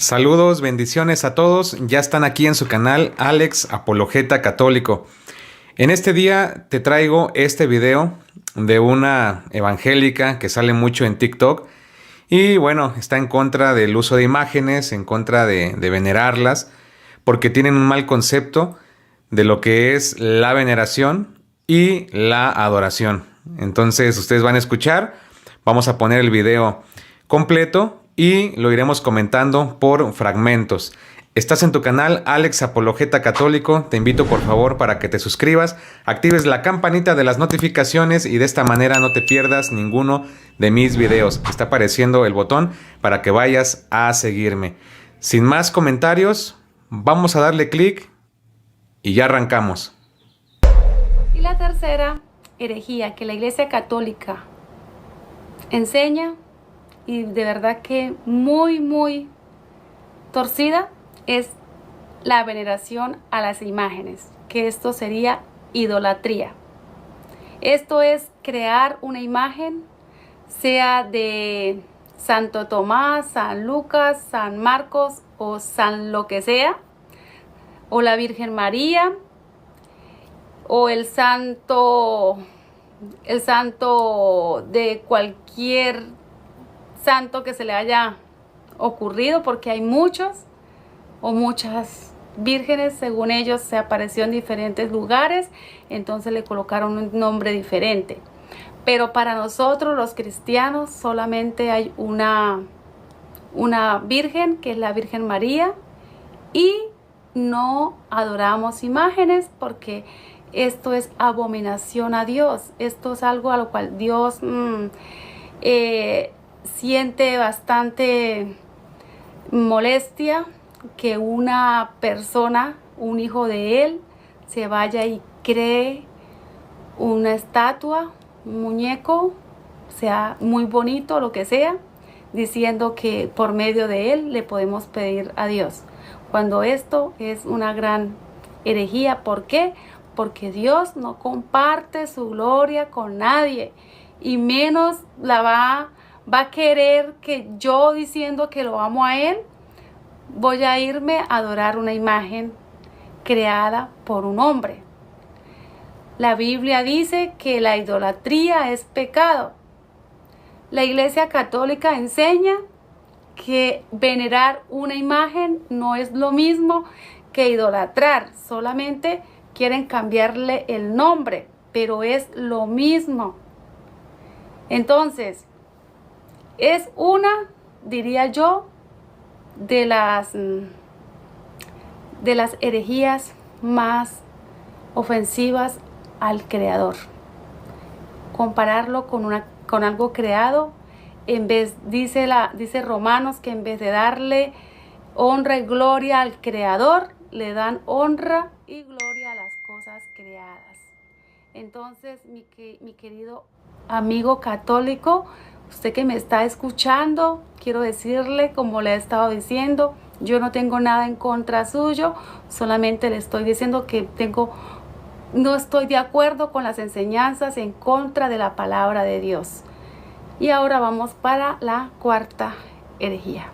Saludos, bendiciones a todos. Ya están aquí en su canal Alex Apologeta Católico. En este día te traigo este video de una evangélica que sale mucho en TikTok y bueno, está en contra del uso de imágenes, en contra de venerarlas, porque tienen un mal concepto de lo que es la veneración y la adoración. Entonces ustedes van a escuchar, vamos a poner el video completo y lo iremos comentando por fragmentos. Estás en tu canal Alex Apologeta Católico, te invito por favor para que te suscribas, actives la campanita de las notificaciones y de esta manera no te pierdas ninguno de mis videos. Está apareciendo el botón para que vayas a seguirme. Sin más comentarios, vamos a darle clic y ya arrancamos. Y la tercera herejía que la Iglesia Católica enseña, y de verdad que muy torcida, es la veneración a las imágenes, que esto sería idolatría. Esto es crear una imagen, sea de Santo Tomás, San Lucas, San Marcos o San lo que sea, o la Virgen María, o el santo de cualquier santo que se le haya ocurrido, porque hay muchos o muchas vírgenes, según ellos se apareció en diferentes lugares, entonces le colocaron un nombre diferente. Pero para nosotros los cristianos solamente hay una virgen, que es la Virgen María, y no adoramos imágenes porque esto es abominación a Dios. Esto es algo a lo cual Dios siente bastante molestia, que una persona, un hijo de él, se vaya y cree una estatua, un muñeco, sea muy bonito, lo que sea, diciendo que por medio de él le podemos pedir a Dios, cuando esto es una gran herejía. ¿Por qué? Porque Dios no comparte su gloria con nadie, y menos la va a querer que yo, diciendo que lo amo a él, voy a irme a adorar una imagen creada por un hombre. La Biblia dice que la idolatría es pecado. La Iglesia Católica enseña que venerar una imagen no es lo mismo que idolatrar. Solamente quieren cambiarle el nombre, pero es lo mismo. Entonces, es una, diría yo, de las herejías más ofensivas al Creador. Compararlo con algo creado, en vez, dice Romanos, que en vez de darle honra y gloria al Creador, le dan honra y gloria a las cosas creadas. Entonces, mi querido amigo católico, usted que me está escuchando, quiero decirle, como le he estado diciendo, yo no tengo nada en contra suyo, solamente le estoy diciendo que no estoy de acuerdo con las enseñanzas en contra de la palabra de Dios. Y ahora vamos para la cuarta herejía.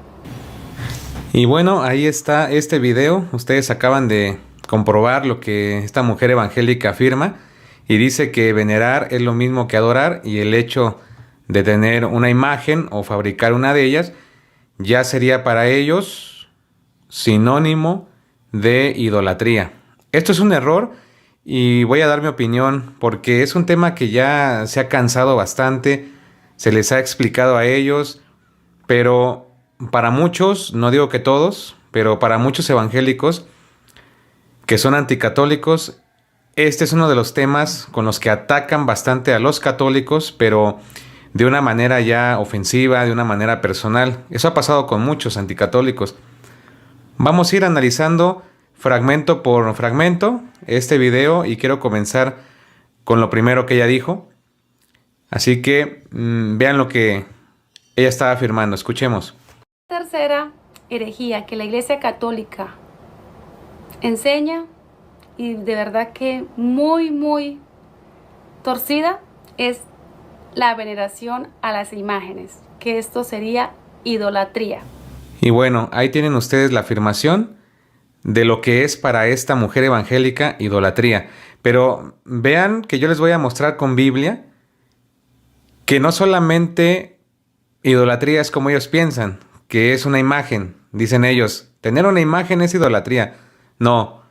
Y bueno, ahí está este video. Ustedes acaban de comprobar lo que esta mujer evangélica afirma y dice que venerar es lo mismo que adorar, y el hecho de tener una imagen o fabricar una de ellas ya sería para ellos sinónimo de idolatría. Esto es un error y voy a dar mi opinión porque es un tema que ya se ha cansado bastante, se les ha explicado a ellos, pero para muchos, no digo que todos, pero para muchos evangélicos que son anticatólicos, este es uno de los temas con los que atacan bastante a los católicos, pero de una manera ya ofensiva, de una manera personal. Eso ha pasado con muchos anticatólicos. Vamos a ir analizando fragmento por fragmento este video y quiero comenzar con lo primero que ella dijo. Así que vean lo que ella estaba afirmando. Escuchemos. Tercera herejía que la Iglesia Católica enseña, y de verdad que muy torcida, es la veneración a las imágenes, que esto sería idolatría. Y bueno, ahí tienen ustedes la afirmación de lo que es para esta mujer evangélica idolatría. Pero vean que yo les voy a mostrar con Biblia que no solamente idolatría es como ellos piensan, que es una imagen. Dicen ellos, tener una imagen es idolatría. No,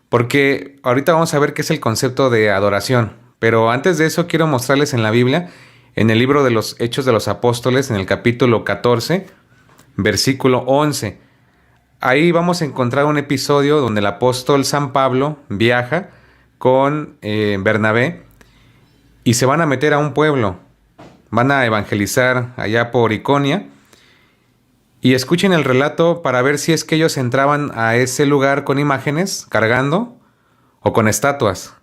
porque ahorita vamos a ver qué es el concepto de adoración. Pero antes de eso quiero mostrarles en la Biblia, en el libro de los Hechos de los Apóstoles, en el capítulo 14, versículo 11. Ahí vamos a encontrar un episodio donde el apóstol San Pablo viaja con Bernabé y se van a meter a un pueblo. Van a evangelizar allá por Iconia. Y escuchen el relato para ver si es que ellos entraban a ese lugar con imágenes, cargando, o con estatuas.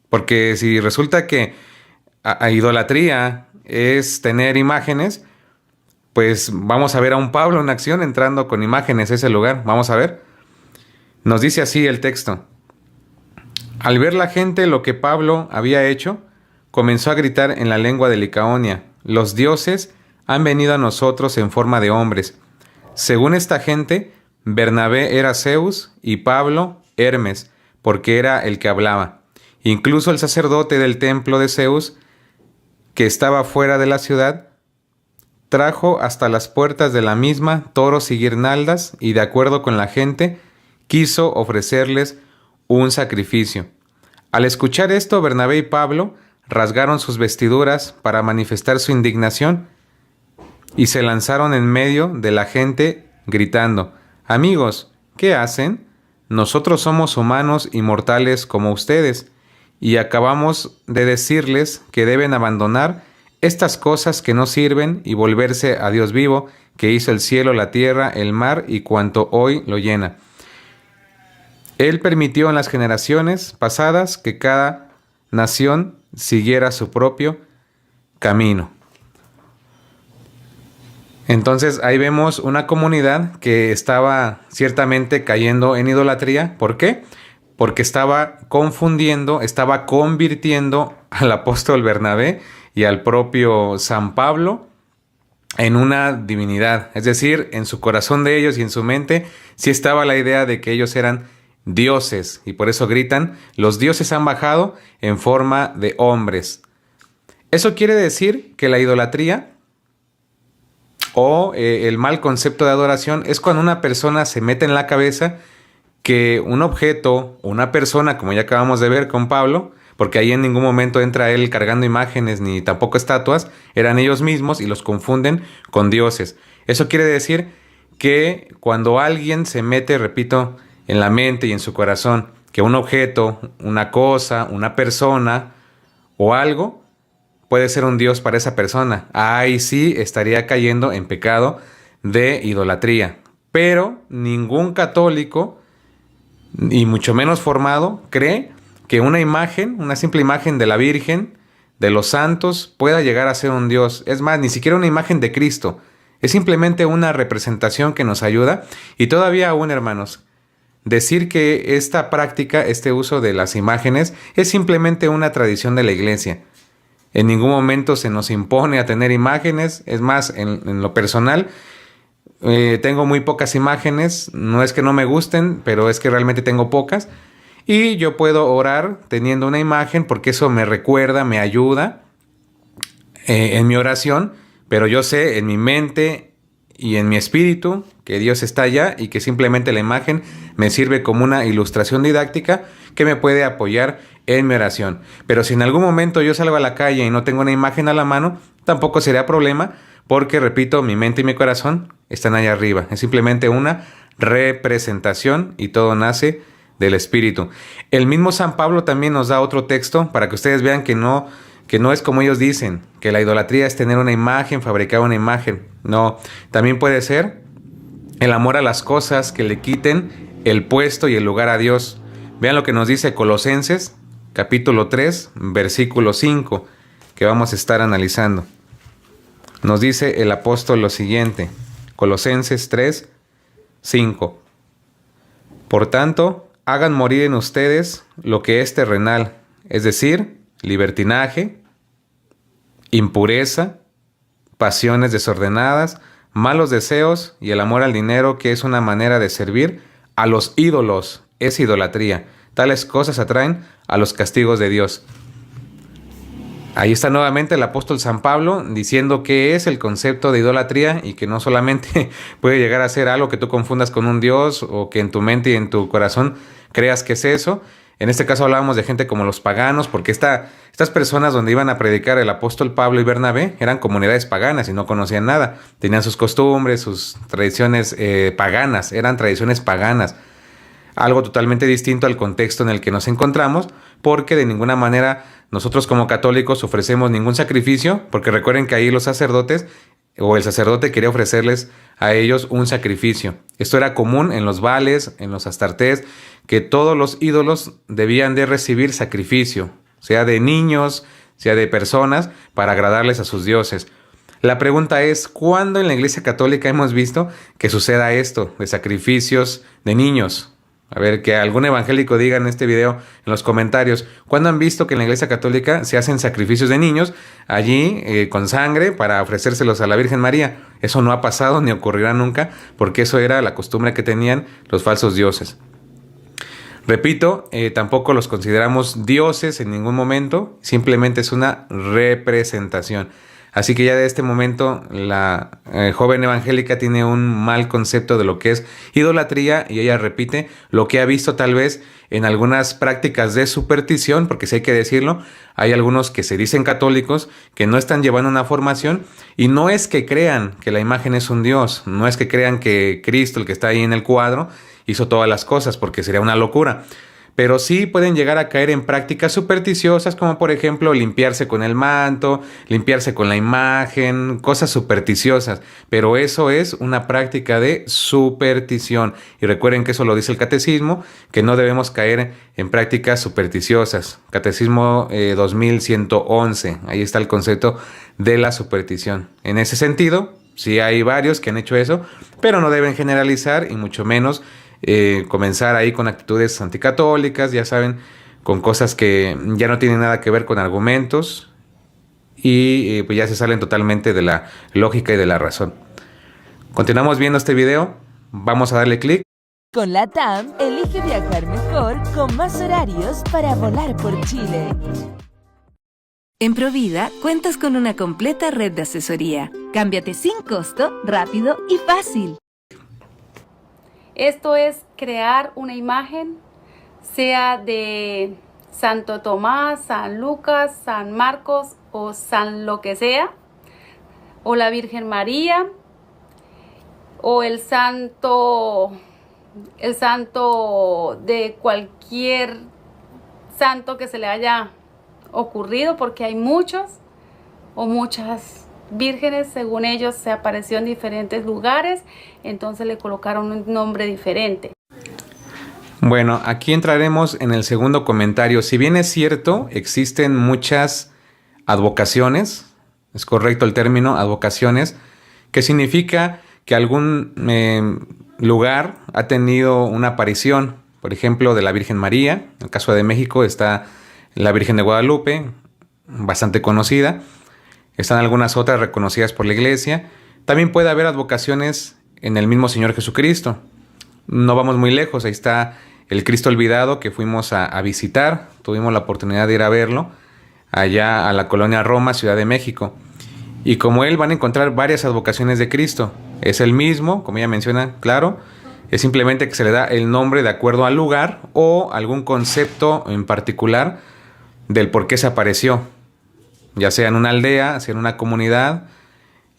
Porque si resulta que a idolatría es tener imágenes, pues vamos a ver a un Pablo en acción entrando con imágenes a ese lugar. Vamos a ver. Nos dice así el texto. Al ver la gente lo que Pablo había hecho, comenzó a gritar en la lengua de Licaonia: los dioses han venido a nosotros en forma de hombres. Según esta gente, Bernabé era Zeus y Pablo Hermes, porque era el que hablaba. Incluso el sacerdote del templo de Zeus, que estaba fuera de la ciudad, trajo hasta las puertas de la misma toros y guirnaldas, y de acuerdo con la gente, quiso ofrecerles un sacrificio. Al escuchar esto, Bernabé y Pablo rasgaron sus vestiduras para manifestar su indignación y se lanzaron en medio de la gente gritando: amigos, ¿qué hacen? Nosotros somos humanos y mortales como ustedes, y acabamos de decirles que deben abandonar estas cosas que no sirven y volverse a Dios vivo, que hizo el cielo, la tierra, el mar y cuanto hoy lo llena. Él permitió en las generaciones pasadas que cada nación siguiera su propio camino. Entonces ahí vemos una comunidad que estaba ciertamente cayendo en idolatría. ¿Por qué? Porque estaba confundiendo, estaba convirtiendo al apóstol Bernabé y al propio San Pablo en una divinidad. Es decir, en su corazón de ellos y en su mente sí estaba la idea de que ellos eran dioses, y por eso gritan: los dioses han bajado en forma de hombres. Eso quiere decir que la idolatría o el mal concepto de adoración es cuando una persona se mete en la cabeza que un objeto, una persona, como ya acabamos de ver con Pablo, porque ahí en ningún momento entra él cargando imágenes ni tampoco estatuas, eran ellos mismos y los confunden con dioses. Eso quiere decir que cuando alguien se mete, repito, en la mente y en su corazón, que un objeto, una cosa, una persona o algo puede ser un dios para esa persona, ahí sí estaría cayendo en pecado de idolatría. Pero ningún católico, y mucho menos formado, cree que una imagen, una simple imagen de la Virgen, de los santos, pueda llegar a ser un dios. Es más, ni siquiera una imagen de Cristo. Es simplemente una representación que nos ayuda. Y todavía aún, hermanos, decir que esta práctica, este uso de las imágenes, es simplemente una tradición de la iglesia. En ningún momento se nos impone a tener imágenes. Es más, en lo personal, tengo muy pocas imágenes. No es que no me gusten, pero es que realmente tengo pocas. Y yo puedo orar teniendo una imagen porque eso me recuerda, me ayuda en mi oración. Pero yo sé en mi mente y en mi espíritu que Dios está allá y que simplemente la imagen me sirve como una ilustración didáctica que me puede apoyar en mi oración. Pero si en algún momento yo salgo a la calle y no tengo una imagen a la mano, tampoco sería problema porque, repito, mi mente y mi corazón están allá arriba. Es simplemente una representación y todo nace del Espíritu. El mismo San Pablo también nos da otro texto para que ustedes vean que no es como ellos dicen, que la idolatría es tener una imagen, fabricar una imagen. No, también puede ser el amor a las cosas que le quiten el puesto y el lugar a Dios. Vean lo que nos dice Colosenses, capítulo 3, versículo 5, que vamos a estar analizando. Nos dice el apóstol lo siguiente, Colosenses 3, 5. Por tanto, hagan morir en ustedes lo que es terrenal, es decir, libertinaje, impureza, pasiones desordenadas, malos deseos y el amor al dinero, que es una manera de servir a los ídolos, es idolatría. Tales cosas atraen a los castigos de Dios. Ahí está nuevamente el apóstol San Pablo diciendo qué es el concepto de idolatría y que no solamente puede llegar a ser algo que tú confundas con un Dios o que en tu mente y en tu corazón creas que es eso. En este caso hablábamos de gente como los paganos, porque estas personas donde iban a predicar el apóstol Pablo y Bernabé eran comunidades paganas y no conocían nada. Tenían sus costumbres, sus tradiciones paganas, eran tradiciones paganas. Algo totalmente distinto al contexto en el que nos encontramos, porque de ninguna manera nosotros como católicos ofrecemos ningún sacrificio, porque recuerden que ahí los sacerdotes o el sacerdote quería ofrecerles a ellos un sacrificio. Esto era común en los vales, en los astartés, que todos los ídolos debían de recibir sacrificio, sea de niños, sea de personas, para agradarles a sus dioses. La pregunta es, ¿cuándo en la Iglesia Católica hemos visto que suceda esto de sacrificios de niños? A ver, que algún evangélico diga en este video, en los comentarios, ¿cuándo han visto que en la Iglesia Católica se hacen sacrificios de niños allí con sangre para ofrecérselos a la Virgen María? Eso no ha pasado ni ocurrirá nunca, porque eso era la costumbre que tenían los falsos dioses. Repito, tampoco los consideramos dioses en ningún momento, simplemente es una representación. Así que ya de este momento la joven evangélica tiene un mal concepto de lo que es idolatría y ella repite lo que ha visto tal vez en algunas prácticas de superstición, porque si hay que decirlo, hay algunos que se dicen católicos que no están llevando una formación y no es que crean que la imagen es un dios, no es que crean que Cristo, el que está ahí en el cuadro, hizo todas las cosas, porque sería una locura. Pero sí pueden llegar a caer en prácticas supersticiosas, como por ejemplo limpiarse con el manto, limpiarse con la imagen, cosas supersticiosas. Pero eso es una práctica de superstición. Y recuerden que eso lo dice el Catecismo, que no debemos caer en prácticas supersticiosas. Catecismo 2111, ahí está el concepto de la superstición. En ese sentido, sí hay varios que han hecho eso, pero no deben generalizar y mucho menos comenzar ahí con actitudes anticatólicas, ya saben, con cosas que ya no tienen nada que ver con argumentos y pues ya se salen totalmente de la lógica y de la razón. Continuamos viendo este video, vamos a darle clic. Con LATAM, elige viajar mejor con más horarios para volar por Chile. En Provida cuentas con una completa red de asesoría. Cámbiate sin costo, rápido y fácil. Esto es crear una imagen, sea de Santo Tomás, San Lucas, San Marcos o San lo que sea, o la Virgen María, o el santo de cualquier santo que se le haya ocurrido, porque hay muchos o muchas vírgenes, según ellos se apareció en diferentes lugares, entonces le colocaron un nombre diferente. Bueno, aquí entraremos en el segundo comentario. Si bien es cierto, existen muchas advocaciones, es correcto el término, advocaciones, que significa que algún lugar ha tenido una aparición, por ejemplo, de la Virgen María. En el caso de México está la Virgen de Guadalupe, bastante conocida. Están algunas otras reconocidas por la Iglesia. También puede haber advocaciones en el mismo Señor Jesucristo. No vamos muy lejos, ahí está el Cristo olvidado que fuimos a visitar. Tuvimos la oportunidad de ir a verlo allá a la colonia Roma, Ciudad de México. Y como él van a encontrar varias advocaciones de Cristo. Es el mismo, como ella menciona, claro. Es simplemente que se le da el nombre de acuerdo al lugar o algún concepto en particular del por qué se apareció. Ya sea en una aldea, sea en una comunidad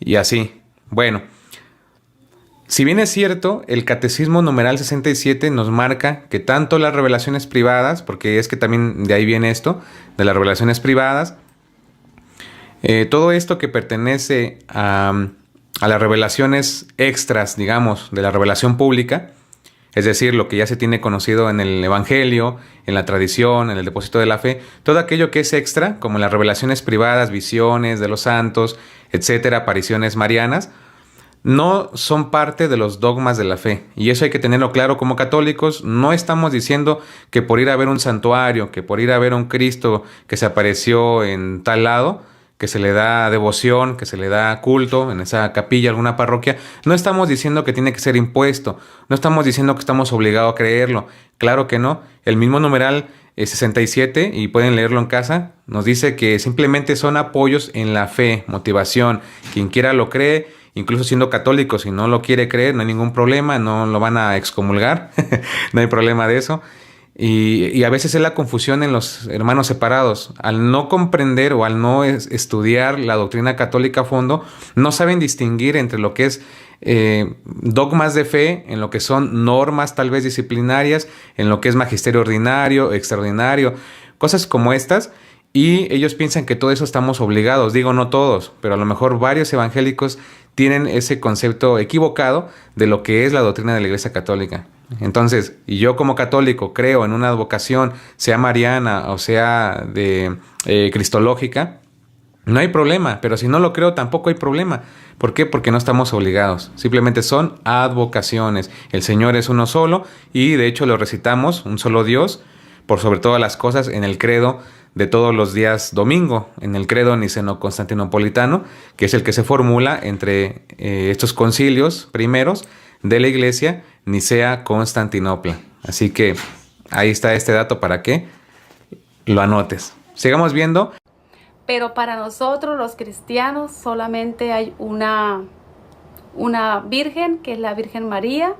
y así. Bueno, si bien es cierto, el Catecismo numeral 67 nos marca que tanto las revelaciones privadas, porque es que también de ahí viene esto, de las revelaciones privadas, todo esto que pertenece a las revelaciones extras, digamos, de la revelación pública, es decir, lo que ya se tiene conocido en el Evangelio, en la tradición, en el depósito de la fe, todo aquello que es extra, como las revelaciones privadas, visiones de los santos, etcétera, apariciones marianas, no son parte de los dogmas de la fe. Y eso hay que tenerlo claro como católicos. No estamos diciendo que por ir a ver un santuario, que por ir a ver un Cristo que se apareció en tal lado, que se le da devoción, que se le da culto en esa capilla, alguna parroquia, no estamos diciendo que tiene que ser impuesto, no estamos diciendo que estamos obligados a creerlo, claro que no. El mismo numeral 67, y pueden leerlo en casa, nos dice que simplemente son apoyos en la fe, motivación. Quien quiera lo cree, incluso siendo católico. Si no lo quiere creer, no hay ningún problema, no lo van a excomulgar, no hay problema de eso. Y a veces es la confusión en los hermanos separados. Al no comprender o al no estudiar la doctrina católica a fondo, no saben distinguir entre lo que es dogmas de fe, en lo que son normas tal vez disciplinarias, en lo que es magisterio ordinario, extraordinario, cosas como estas. Y ellos piensan que todo eso estamos obligados. Digo, no todos, pero a lo mejor varios evangélicos tienen ese concepto equivocado de lo que es la doctrina de la Iglesia Católica. Entonces, y yo como católico creo en una advocación, sea mariana o sea de cristológica, no hay problema. Pero si no lo creo, tampoco hay problema. ¿Por qué? Porque no estamos obligados. Simplemente son advocaciones. El Señor es uno solo y de hecho lo recitamos, un solo Dios, por sobre todas las cosas, en el credo de todos los días domingo, en el credo niceno-constantinopolitano, que es el que se formula entre estos concilios primeros de la Iglesia, Nicea-Constantinopla. Así que ahí está este dato para que lo anotes. Sigamos viendo. Pero para nosotros los cristianos solamente hay una virgen, que es la Virgen María,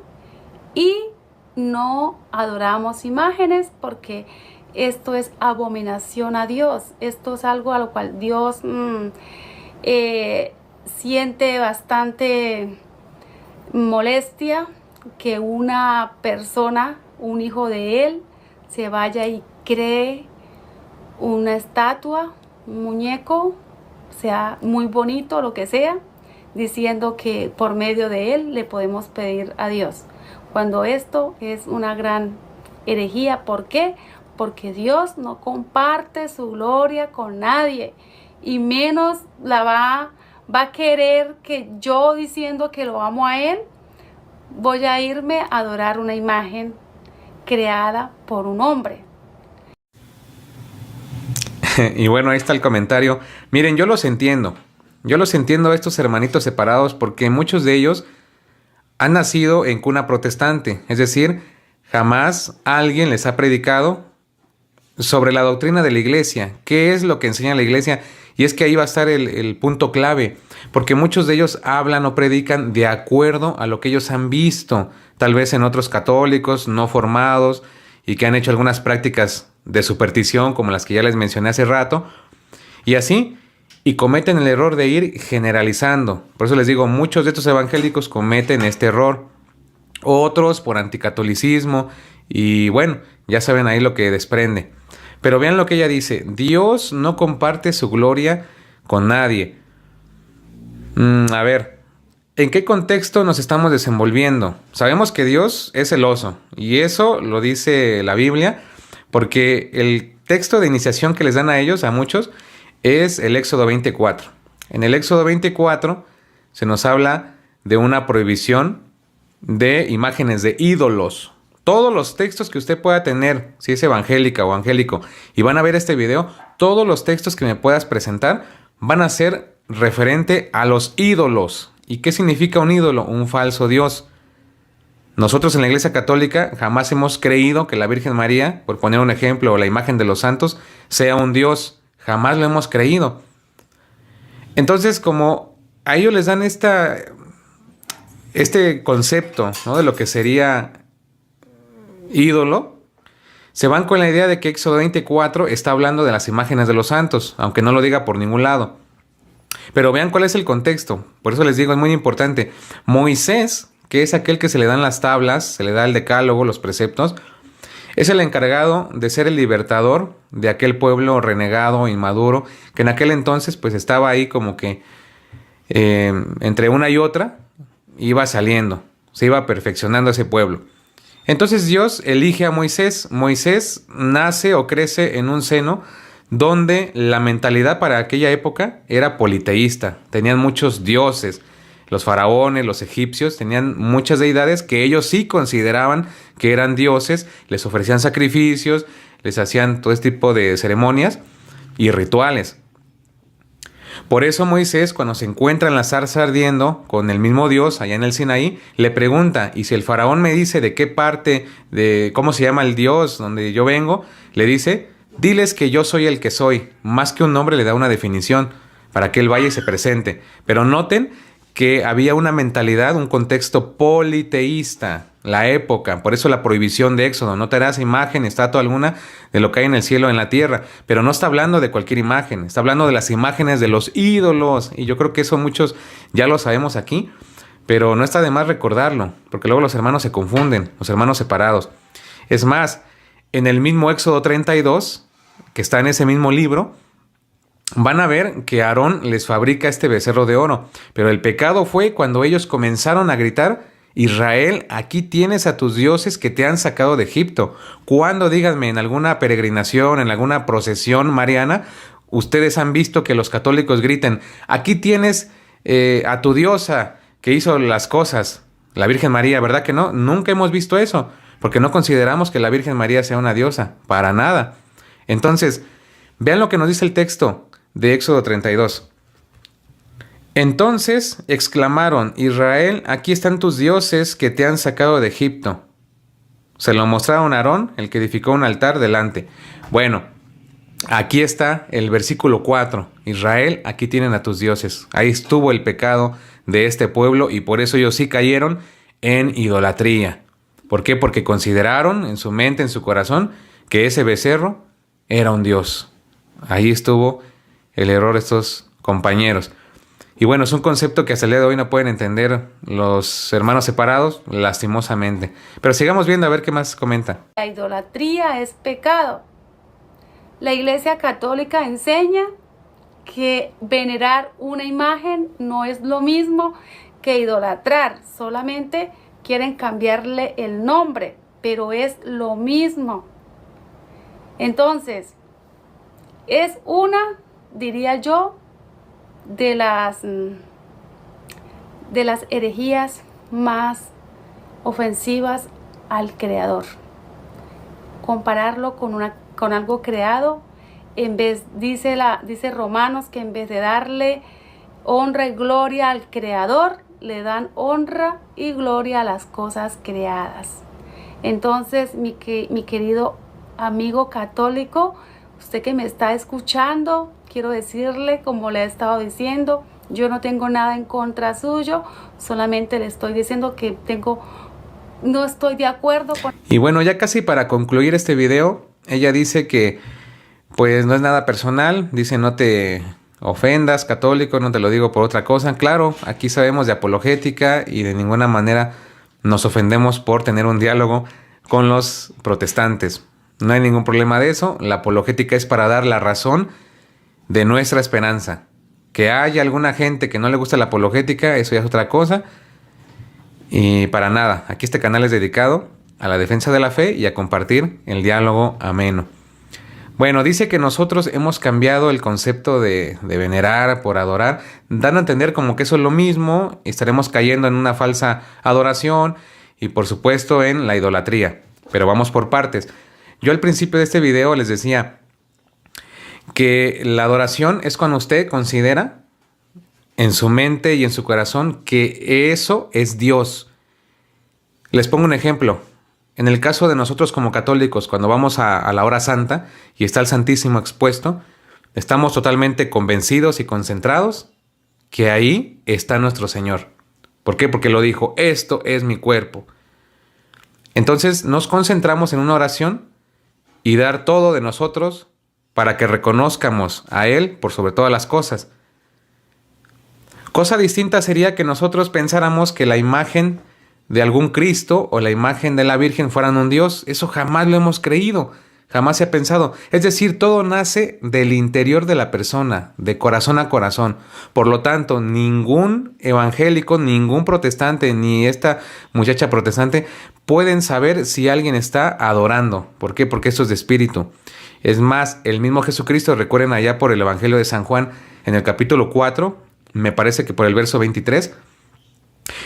y no adoramos imágenes porque esto es abominación a Dios. Esto es algo a lo cual Dios siente bastante molestia, que una persona, un hijo de él, se vaya y cree una estatua, un muñeco, sea muy bonito, lo que sea, diciendo que por medio de él le podemos pedir a Dios. Cuando esto es una gran herejía. ¿Por qué? Porque Dios no comparte su gloria con nadie, y menos la va a querer que yo, diciendo que lo amo a él, voy a irme a adorar una imagen creada por un hombre. Y bueno, ahí está el comentario. Miren, yo los entiendo a estos hermanitos separados, porque muchos de ellos han nacido en cuna protestante, es decir, jamás alguien les ha predicado sobre la doctrina de la Iglesia. ¿Qué es lo que enseña la Iglesia? Y es que ahí va a estar el punto clave, porque muchos de ellos hablan o predican de acuerdo a lo que ellos han visto, tal vez en otros católicos no formados y que han hecho algunas prácticas de superstición como las que ya les mencioné hace rato, y así, y cometen el error de ir generalizando. Por eso les digo, muchos de estos evangélicos cometen este error, otros por anticatolicismo, y bueno, ya saben ahí lo que desprende. Pero vean lo que ella dice: Dios no comparte su gloria con nadie. A ver, ¿en qué contexto nos estamos desenvolviendo? Sabemos que Dios es celoso, y eso lo dice la Biblia, porque el texto de iniciación que les dan a ellos, a muchos, es el Éxodo 24. En el Éxodo 24 se nos habla de una prohibición de imágenes de ídolos. Todos los textos que usted pueda tener, si es evangélica o evangélico, y van a ver este video, todos los textos que me puedas presentar van a ser referente a los ídolos. ¿Y qué significa un ídolo? Un falso Dios. Nosotros en la Iglesia Católica jamás hemos creído que la Virgen María, por poner un ejemplo, o la imagen de los santos, sea un Dios. Jamás lo hemos creído. Entonces, como a ellos les dan este concepto, ¿no?, de lo que sería ídolo, se van con la idea de que Éxodo 24 está hablando de las imágenes de los santos, aunque no lo diga por ningún lado. Pero vean cuál es el contexto. Por eso les digo, es muy importante. Moisés, que es aquel que se le dan las tablas, se le da el decálogo, los preceptos, es el encargado de ser el libertador de aquel pueblo renegado, inmaduro, que en aquel entonces pues estaba ahí como que entre una y otra, iba saliendo, se iba perfeccionando ese pueblo. Entonces Dios elige a Moisés. Moisés nace o crece en un seno donde la mentalidad para aquella época era politeísta. Tenían muchos dioses. Los faraones, los egipcios, tenían muchas deidades que ellos sí consideraban que eran dioses. Les ofrecían sacrificios, les hacían todo este tipo de ceremonias y rituales. Por eso Moisés, cuando se encuentra en la zarza ardiendo con el mismo Dios allá en el Sinaí, le pregunta, y si el faraón me dice de qué parte, de cómo se llama el Dios donde yo vengo, le dice, diles que yo soy el que soy. Más que un nombre le da una definición para que él vaya y se presente. Pero noten que había una mentalidad, un contexto politeísta, la época, por eso la prohibición de Éxodo, no te harás imagen, estatua alguna de lo que hay en el cielo o en la tierra, pero no está hablando de cualquier imagen, está hablando de las imágenes de los ídolos, y yo creo que eso muchos ya lo sabemos aquí, pero no está de más recordarlo, porque luego los hermanos se confunden, los hermanos separados. Es más, en el mismo Éxodo 32, que está en ese mismo libro, van a ver que Aarón les fabrica este becerro de oro, pero el pecado fue cuando ellos comenzaron a gritar, Israel, aquí tienes a tus dioses que te han sacado de Egipto. Cuando, díganme, en alguna peregrinación, en alguna procesión mariana, ustedes han visto que los católicos griten, aquí tienes a tu diosa que hizo las cosas, la Virgen María, ¿verdad que no? Nunca hemos visto eso, porque no consideramos que la Virgen María sea una diosa, para nada. Entonces, vean lo que nos dice el texto de Éxodo 32. Entonces exclamaron, Israel, aquí están tus dioses que te han sacado de Egipto. Se lo mostraron a Aarón, el que edificó un altar delante. Bueno, aquí está el versículo 4. Israel, aquí tienen a tus dioses. Ahí estuvo el pecado de este pueblo y por eso ellos sí cayeron en idolatría. ¿Por qué? Porque consideraron en su mente, en su corazón, que ese becerro era un dios. Ahí estuvo el error de estos compañeros. Y bueno, es un concepto que hasta el día de hoy no pueden entender los hermanos separados, lastimosamente. Pero sigamos viendo a ver qué más comenta. La idolatría es pecado. La Iglesia Católica enseña que venerar una imagen no es lo mismo que idolatrar. Solamente quieren cambiarle el nombre, pero es lo mismo. Entonces, es una, diría yo, de las herejías más ofensivas al Creador. Compararlo con algo creado, en vez, dice Romanos, que en vez de darle honra y gloria al Creador, le dan honra y gloria a las cosas creadas. Entonces, mi querido amigo católico, usted que me está escuchando, quiero decirle, como le he estado diciendo, yo no tengo nada en contra suyo, solamente le estoy diciendo que no estoy de acuerdo con... Y bueno, ya casi para concluir este video, ella dice que pues no es nada personal, dice no te ofendas, católico, no te lo digo por otra cosa. Claro, aquí sabemos de apologética y de ninguna manera nos ofendemos por tener un diálogo con los protestantes. No hay ningún problema de eso, la apologética es para dar la razón de nuestra esperanza. Que haya alguna gente que no le gusta la apologética, eso ya es otra cosa. Y para nada, aquí este canal es dedicado a la defensa de la fe y a compartir el diálogo ameno. Bueno, dice que nosotros hemos cambiado el concepto de venerar por adorar, dando a entender como que eso es lo mismo, estaremos cayendo en una falsa adoración y por supuesto en la idolatría. Pero vamos por partes. Yo al principio de este video les decía que la adoración es cuando usted considera en su mente y en su corazón que eso es Dios. Les pongo un ejemplo. En el caso de nosotros como católicos, cuando vamos a la hora santa y está el Santísimo expuesto, estamos totalmente convencidos y concentrados que ahí está nuestro Señor. ¿Por qué? Porque lo dijo, esto es mi cuerpo. Entonces nos concentramos en una oración y dar todo de nosotros para que reconozcamos a Él por sobre todas las cosas. Cosa distinta sería que nosotros pensáramos que la imagen de algún Cristo o la imagen de la Virgen fueran un Dios. Eso jamás lo hemos creído, jamás se ha pensado. Es decir, todo nace del interior de la persona, de corazón a corazón. Por lo tanto, ningún evangélico, ningún protestante, ni esta muchacha protestante pueden saber si alguien está adorando. ¿Por qué? Porque esto es de espíritu. Es más, el mismo Jesucristo, recuerden allá por el Evangelio de San Juan, en el capítulo 4, me parece que por el verso 23,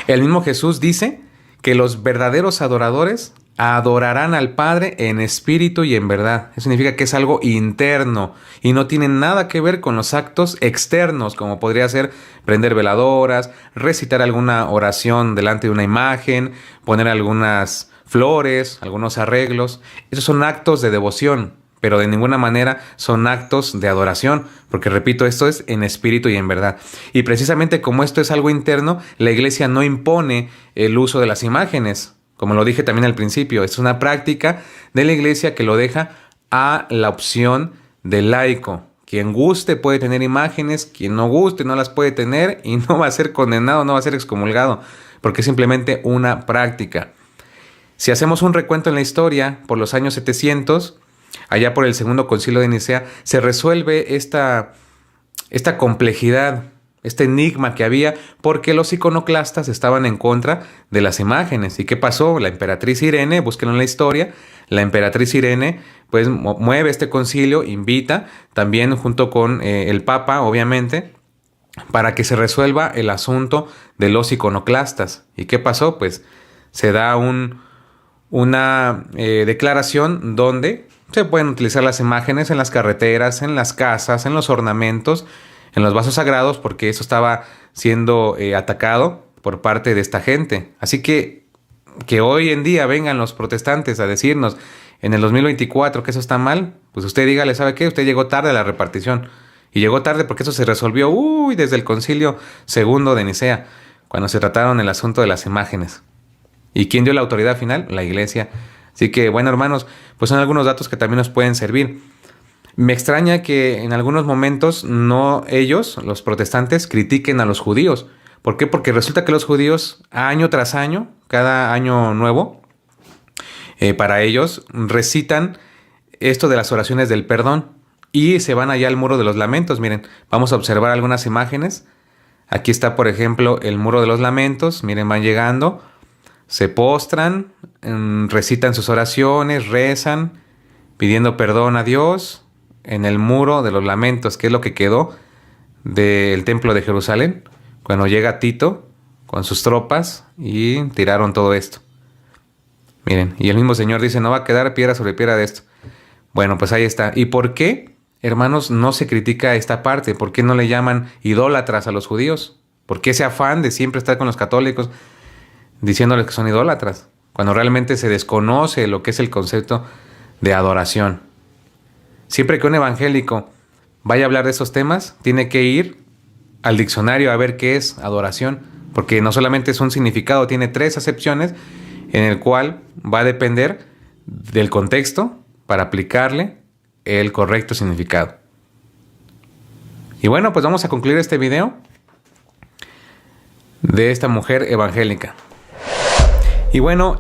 el mismo Jesús dice que los verdaderos adoradores adorarán al Padre en espíritu y en verdad. Eso significa que es algo interno y no tiene nada que ver con los actos externos, como podría ser prender veladoras, recitar alguna oración delante de una imagen, poner algunas flores, algunos arreglos. Esos son actos de devoción, pero de ninguna manera son actos de adoración, porque repito, esto es en espíritu y en verdad. Y precisamente como esto es algo interno, la Iglesia no impone el uso de las imágenes. Como lo dije también al principio, es una práctica de la Iglesia que lo deja a la opción del laico. Quien guste puede tener imágenes, quien no guste no las puede tener y no va a ser condenado, no va a ser excomulgado, porque es simplemente una práctica. Si hacemos un recuento en la historia, por los años 700, allá por el Segundo Concilio de Nicea, se resuelve esta complejidad, este enigma que había, porque los iconoclastas estaban en contra de las imágenes. ¿Y qué pasó? La emperatriz Irene, búsquenlo en la historia, la emperatriz Irene pues mueve este concilio, invita también junto con el Papa, obviamente, para que se resuelva el asunto de los iconoclastas. ¿Y qué pasó? Pues se da una declaración donde se pueden utilizar las imágenes en las carreteras, en las casas, en los ornamentos, en los vasos sagrados, porque eso estaba siendo atacado por parte de esta gente. Así que hoy en día vengan los protestantes a decirnos en el 2024 que eso está mal, pues usted dígale, ¿sabe qué? Usted llegó tarde a la repartición. Y llegó tarde porque eso se resolvió desde el Concilio II de Nicea, cuando se trataron el asunto de las imágenes. ¿Y quién dio la autoridad final? La Iglesia. Así que, bueno, hermanos, pues son algunos datos que también nos pueden servir. Me extraña que en algunos momentos no ellos, los protestantes, critiquen a los judíos. ¿Por qué? Porque resulta que los judíos, año tras año, cada año nuevo, para ellos recitan esto de las oraciones del perdón y se van allá al muro de los lamentos. Miren, vamos a observar algunas imágenes. Aquí está, por ejemplo, el muro de los lamentos. Miren, van llegando, se postran, recitan sus oraciones, rezan, pidiendo perdón a Dios en el muro de los lamentos, que es lo que quedó del templo de Jerusalén, cuando llega Tito con sus tropas y tiraron todo esto. Miren, y el mismo Señor dice, no va a quedar piedra sobre piedra de esto. Bueno, pues ahí está. ¿Y por qué, hermanos, no se critica esta parte? ¿Por qué no le llaman idólatras a los judíos? ¿Por qué ese afán de siempre estar con los católicos diciéndoles que son idólatras? Cuando realmente se desconoce lo que es el concepto de adoración. Siempre que un evangélico vaya a hablar de esos temas, tiene que ir al diccionario a ver qué es adoración, porque no solamente es un significado, tiene 3 acepciones en el cual va a depender del contexto para aplicarle el correcto significado. Y bueno, pues vamos a concluir este video de esta mujer evangélica. Y bueno,